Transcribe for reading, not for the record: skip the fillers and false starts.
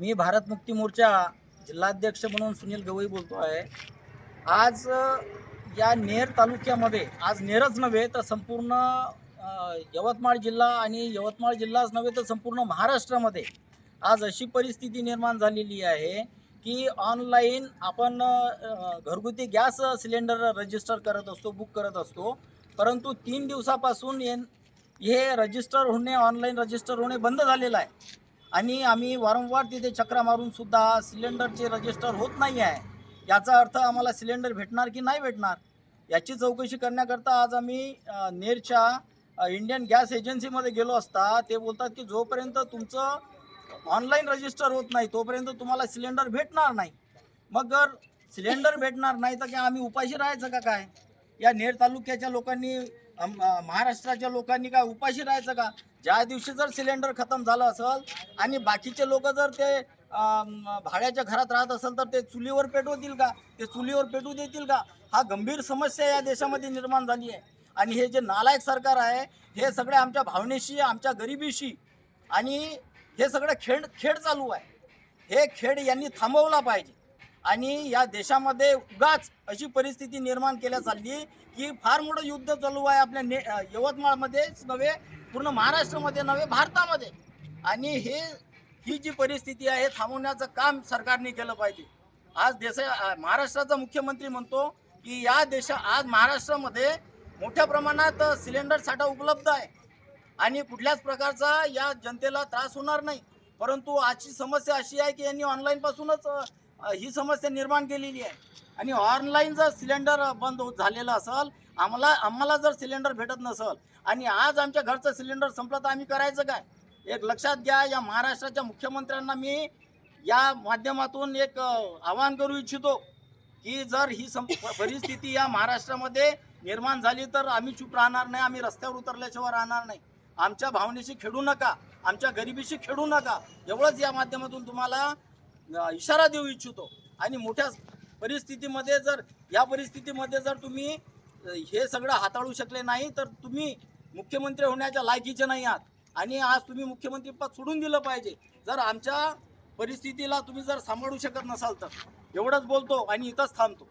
मी भारत मुक्ती मोर्चा जिल्हाध्यक्ष म्हणून सुनील गवई बोलतो आहे। आज या नेर तालुक्यामध्ये आज नेरच नव्हे तर संपूर्ण यवतमाळ जिल्हा आणि यवतमाळ जिल्हाच नव्हे तर संपूर्ण महाराष्ट्रामध्ये आज अशी परिस्थिती निर्माण झालेली आहे की ऑनलाईन आपण घरगुती गॅस सिलेंडर रजिस्टर करत असतो, बुक करत असतो, परंतु 3 दिवसापासून हे रजिस्टर होणे, ऑनलाईन रजिस्टर होणे बंद झालेलं आहे। आणि आम्ही वारंवार तिथे चक्रा मारून सुद्धा सिलेंडरचे रजिस्टर होत नाही आहे। याचा अर्थ आम्हाला सिलेंडर भेटणार की नाही भेटणार याची चौकशी करण्याकरता आज आम्ही नेरच्या इंडियन गॅस एजन्सीमध्ये गेलो असता ते बोलतात की जोपर्यंत तुमचं ऑनलाईन रजिस्टर होत नाही तोपर्यंत तुम्हाला सिलेंडर भेटणार नाही। मग जर सिलेंडर भेटणार नाही तर काय आम्ही उपाशी राहायचं का काय? या नेर तालुक्याच्या लोकांनी महाराष्ट्राच्या लोकांनी काय उपाशी राहायचं का? ज्या दिवशी जर सिलेंडर खतम झालं असेल आणि बाकीचे लोक जर ते भाड्याच्या घरात राहत असेल तर ते चुलीवर पेटवतील का? ते चुलीवर पेटू देतील का? हा गंभीर समस्या या देशामध्ये निर्माण झाली आहे। आणि हे जे नालायक सरकार आहे हे सगळे आमच्या भावनेशी, आमच्या गरिबीशी आणि हे सगळं खेळ चालू आहे। हे खेळ यांनी थांबवला पाहिजे। आणि या देशामध्ये उगाच अशी परिस्थिती निर्माण केल्या चालली की फार मोठं युद्ध चालू आहे आपल्या यवतमाळमध्येच नव्हे, पूर्ण महाराष्ट्रामध्ये नव्हे, भारतामध्ये। आणि ही जी परिस्थिती आहे थांबवण्याचं काम सरकारने केलं पाहिजे। आज महाराष्ट्राचा मुख्यमंत्री म्हणतो की आज महाराष्ट्रामध्ये मोठ्या प्रमाणात सिलेंडर साठा उपलब्ध आहे आणि कुठल्याच प्रकारचा या जनतेला त्रास होणार नाही। परंतु आजची समस्या अशी आहे की यांनी ऑनलाईन पासूनच ही समस्या निर्माण केलेली आहे। आणि ऑनलाईन जर सिलेंडर बंद झालेलं असेल, आम्हाला जर सिलेंडर भेटत नसेल आणि आज आमच्या घरचं सिलेंडर संपलं तर आम्ही करायचं काय? एक लक्षात घ्या, या महाराष्ट्राच्या मुख्यमंत्र्यांना मी या माध्यमातून एक आवाहन करू इच्छितो की जर ही परिस्थिती या महाराष्ट्रामध्ये निर्माण झाली तर आम्ही चूप राहणार नाही, आम्ही रस्त्यावर उतरल्याशिवाय राहणार नाही। आमच्या भावनेशी खेळू नका, आमच्या गरिबीशी खेळू नका, एवढंच या माध्यमातून तुम्हाला इशारा देऊ इच्छितो। आणि मोठ्या परिस्थितीमध्ये या परिस्थितीमध्ये जर तुम्ही हे सगळं हाताळू शकले नाही तर तुम्ही मुख्यमंत्री होण्याच्या लायकीचे नाही आहात आणि आज तुम्ही मुख्यमंत्री पद सोडून दिलं पाहिजे जर आमच्या परिस्थितीला तुम्ही जर सांभाळू शकत नसाल तर। एवढंच बोलतो आणि इथंच थांबतो।